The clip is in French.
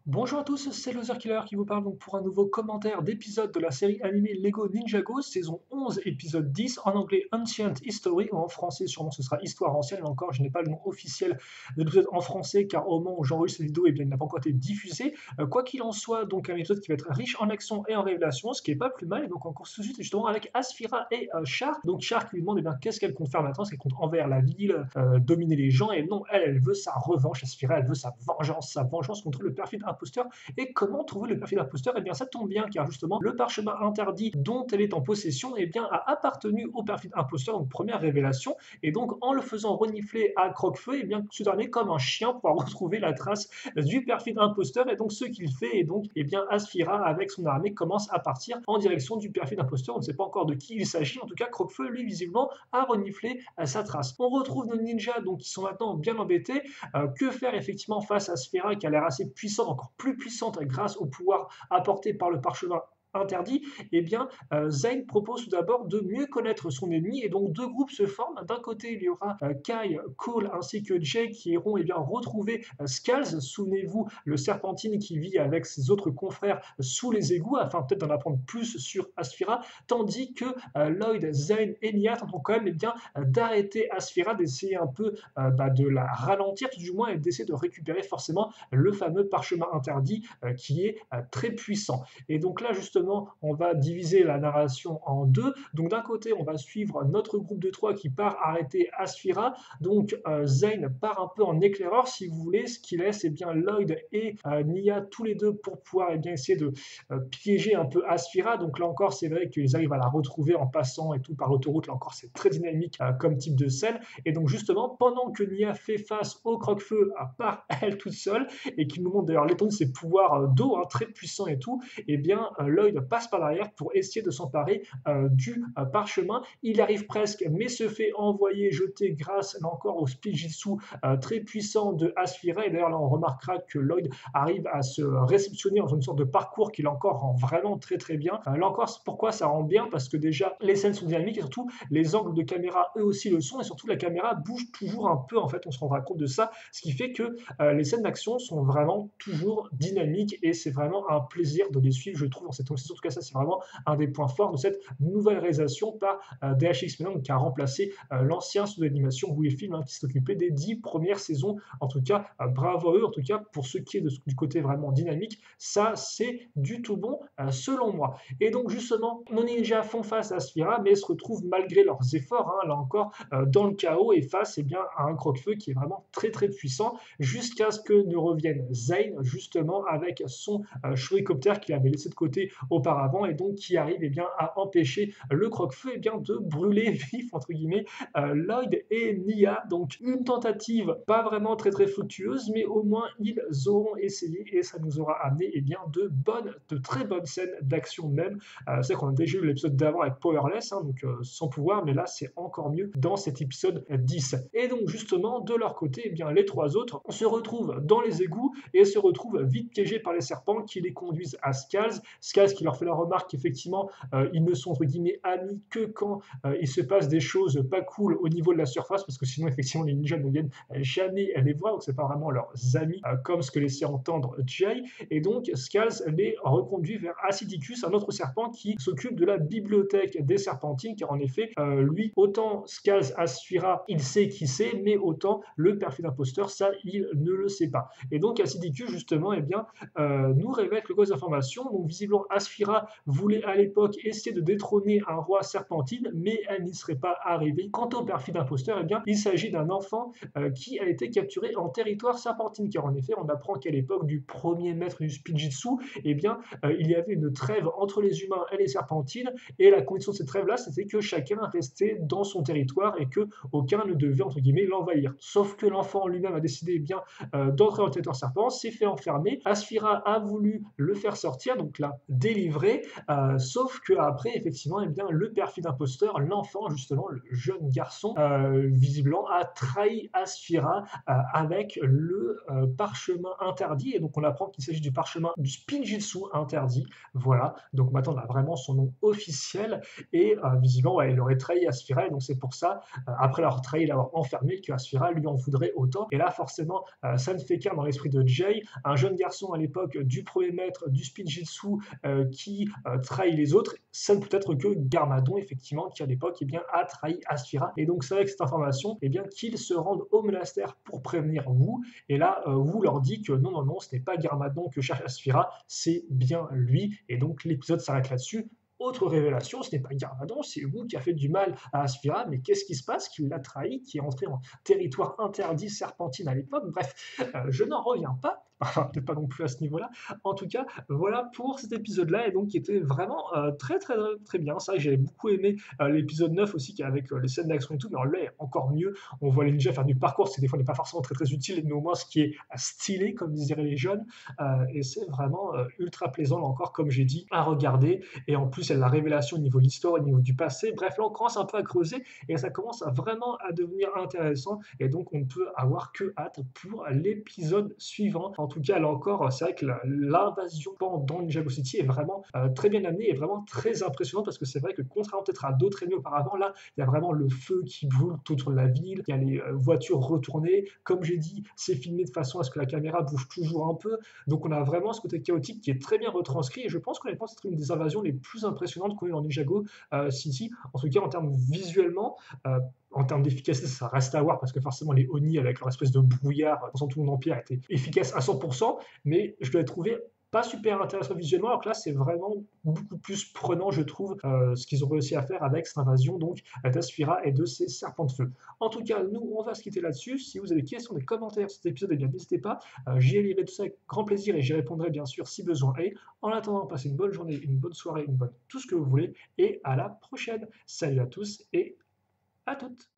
Bonjour à tous, c'est Loser Killer qui vous parle donc pour un nouveau commentaire d'épisode de la série animée Lego Ninjago, saison 11, épisode 10, en anglais Ancient History, ou en français sûrement ce sera Histoire ancienne, là encore je n'ai pas le nom officiel de l'épisode en français car au moment où j'enregistre cette vidéo, il n'a pas encore été diffusé. Quoi qu'il en soit, donc un épisode qui va être riche en action et en révélation, ce qui est pas plus mal, et donc on course tout de suite justement avec Asphira et Char. Donc Char qui lui demande qu'est-ce qu'elle compte faire maintenant, est-ce qu'elle compte envers la ville, dominer les gens, et non, elle veut sa revanche, Asphira, elle veut sa vengeance contre le perfide imposteur. Et comment trouver le perfide imposteur? Eh bien, ça tombe bien, car justement, le parchemin interdit dont elle est en possession, eh bien, a appartenu au perfide imposteur, donc première révélation. Et donc, en le faisant renifler à Croquefeu, eh bien, ce dernier, comme un chien, pourra retrouver la trace du perfide imposteur. Et donc, ce qu'il fait, et donc, eh bien, Asphira, avec son armée, commence à partir en direction du perfide imposteur. On ne sait pas encore de qui il s'agit. En tout cas, Croquefeu, lui, visiblement, a reniflé sa trace. On retrouve nos ninjas, donc, qui sont maintenant bien embêtés. Que faire effectivement face à Sphera qui a l'air assez puissante, encore plus puissante grâce au pouvoir apporté par le parchemin interdit? Eh bien, Zayn propose tout d'abord de mieux connaître son ennemi, et donc deux groupes se forment. D'un côté, il y aura Kai, Cole ainsi que Jay qui iront retrouver Scales. Souvenez-vous, le Serpentine qui vit avec ses autres confrères sous les égouts, afin peut-être d'en apprendre plus sur Asphira, tandis que Lloyd, Zayn et Nia tenteront quand même d'arrêter Asphira, d'essayer un peu de la ralentir tout du moins, et d'essayer de récupérer forcément le fameux parchemin interdit qui est très puissant. Et donc là justement on va diviser la narration en deux. Donc d'un côté on va suivre notre groupe de trois qui part arrêter Asphira. Donc Zayn part un peu en éclaireur si vous voulez, ce qui laisse Lloyd et Nia tous les deux pour pouvoir essayer de piéger un peu Asphira. Donc là encore c'est vrai qu'ils arrivent à la retrouver en passant et tout par l'autoroute. Là encore c'est très dynamique comme type de scène. Et donc justement, pendant que Nia fait face au Croque-Feu à part elle toute seule, et qui nous montre d'ailleurs l'étendue de ses pouvoirs d'eau, très puissants et tout, eh bien Lloyd passe par l'arrière pour essayer de s'emparer du parchemin. Il arrive presque, mais se fait envoyer, jeter grâce là encore au Spijitsu très puissant de Asphira. Et d'ailleurs là on remarquera que Lloyd arrive à se réceptionner dans une sorte de parcours qui là encore rend vraiment très très bien. Là encore, pourquoi ça rend bien? Parce que déjà les scènes sont dynamiques, et surtout les angles de caméra eux aussi le sont, et surtout la caméra bouge toujours un peu, en fait on se rendra compte de ça, ce qui fait que les scènes d'action sont vraiment toujours dynamiques, et c'est vraiment un plaisir de les suivre, je trouve, dans cette saison. En tout cas ça c'est vraiment un des points forts de cette nouvelle réalisation par DHX Media, qui a remplacé l'ancien studio d'animation Wii qui s'est occupé des 10 premières saisons. En tout cas bravo à eux, en tout cas pour ce qui est du côté vraiment dynamique, ça c'est du tout bon selon moi. Et donc justement nos ninjas font face à Sphira, mais se retrouvent malgré leurs efforts, là encore, dans le chaos, et face à un croque-feu qui est vraiment très très puissant, jusqu'à ce que ne revienne Zayn justement avec son chouïcoptère qu'il avait laissé de côté auparavant, et donc qui arrive à empêcher le croque-feu de brûler vif entre guillemets Lloyd et Nia. Donc une tentative pas vraiment très très fructueuse, mais au moins ils auront essayé, et ça nous aura amené de très bonnes scènes d'action même. C'est qu'on a déjà eu l'épisode d'avant avec Powerless, donc sans pouvoir, mais là c'est encore mieux dans cet épisode 10. Et donc justement, de leur côté, les trois autres se retrouvent dans les égouts et se retrouvent vite piégés par les serpents qui les conduisent à Scales. Scales qui leur fait la remarque qu'effectivement, ils ne sont entre guillemets amis que quand il se passe des choses pas cool au niveau de la surface, parce que sinon effectivement les ninjas ne viennent jamais les voir, donc c'est pas vraiment leurs amis, comme ce que laissait entendre Jay. Et donc Scales les reconduit vers Acidicus, un autre serpent qui s'occupe de la bibliothèque des serpentines, car en effet, lui, autant Scales Asphira, il sait qui c'est, mais autant le perfide imposteur, ça, il ne le sait pas. Et donc Acidicus, justement, nous révèle quelques informations. Donc visiblement, Asphira voulait à l'époque essayer de détrôner un roi serpentine, mais elle n'y serait pas arrivée. Quant au perfide imposteur, il s'agit d'un enfant qui a été capturé en territoire serpentine, car en effet, on apprend qu'à l'époque du premier maître du Spijitsu, il y avait une trêve entre les humains et les serpentines, et la condition de cette trêve-là, c'était que chacun restait dans son territoire et que aucun ne devait, entre guillemets, l'envahir. Sauf que l'enfant lui-même a décidé d'entrer dans le territoire serpent, s'est fait enfermer. Asphira a voulu le faire sortir, donc l'a délivrer, sauf qu'après effectivement, eh bien, le perfide imposteur, l'enfant justement, le jeune garçon, visiblement a trahi Asphira, avec le, parchemin interdit et donc on apprend qu'il s'agit du parchemin du Spinjitzu interdit. Voilà, donc maintenant on a vraiment son nom officiel et visiblement, ouais, il aurait trahi Asphira et donc c'est pour ça, après l'avoir trahi, l'avoir enfermé, que Asphira lui en voudrait autant. Et là, forcément, ça ne fait qu'un dans l'esprit de Jay, un jeune garçon à l'époque du premier maître du Spinjitzu qui trahit les autres. Ça ne peut être que Garmadon, effectivement, qui à l'époque eh bien, a trahi Asphira. Et donc c'est avec cette information eh bien, qu'ils se rendent au monastère pour prévenir Wu. Et là, Wu leur dit que non, non, non, ce n'est pas Garmadon que cherche Asphira, c'est bien lui. Et donc l'épisode s'arrête là-dessus. Autre révélation, ce n'est pas Garmadon, c'est Wu qui a fait du mal à Asphira, mais qu'est-ce qui se passe? Qui l'a trahi, qui est entré en territoire interdit serpentine à l'époque. Bref, je n'en reviens pas. Enfin, peut-être pas non plus à ce niveau-là. En tout cas, voilà pour cet épisode-là, et donc qui était vraiment très très très bien. C'est vrai que j'avais beaucoup aimé l'épisode 9 aussi, qui est avec les scènes d'action et tout, mais alors là, est encore mieux. On voit les ninjas faire du parcours, ce qui des fois n'est pas forcément très très utile, mais au moins ce qui est stylé, comme diraient les jeunes, et c'est vraiment ultra plaisant, là encore, comme j'ai dit, à regarder. Et en plus, il y a la révélation au niveau de l'histoire, au niveau du passé. Bref, là, on commence un peu à creuser, et ça commence vraiment à devenir intéressant, et donc on ne peut avoir que hâte pour l'épisode suivant. En tout cas, là encore, c'est vrai que l'invasion dans Ninjago City est vraiment très bien amenée et vraiment très impressionnante parce que c'est vrai que contrairement peut-être à d'autres ennemis auparavant, là, il y a vraiment le feu qui brûle tout autour de la ville, il y a les voitures retournées. Comme j'ai dit, c'est filmé de façon à ce que la caméra bouge toujours un peu. Donc on a vraiment ce côté chaotique qui est très bien retranscrit et je pense qu'honnêtement, c'est une des invasions les plus impressionnantes qu'on ait dans Ninjago City. En tout cas, en termes visuellement, en termes d'efficacité, ça reste à voir parce que forcément les Oni avec leur espèce de brouillard dans tout mon empire étaient efficaces à 100%, mais je l'ai trouvé pas super intéressant visuellement, alors que là c'est vraiment beaucoup plus prenant, je trouve, ce qu'ils ont réussi à faire avec cette invasion donc d'Asphira et de ses serpents de feu. En tout cas, nous on va se quitter là-dessus. Si vous avez des questions, des commentaires sur cet épisode, eh bien n'hésitez pas, j'y lirai tout ça avec grand plaisir et j'y répondrai bien sûr si besoin est. En attendant, passez une bonne journée, une bonne soirée, une bonne tout ce que vous voulez et à la prochaine. Salut à tous et à toutes.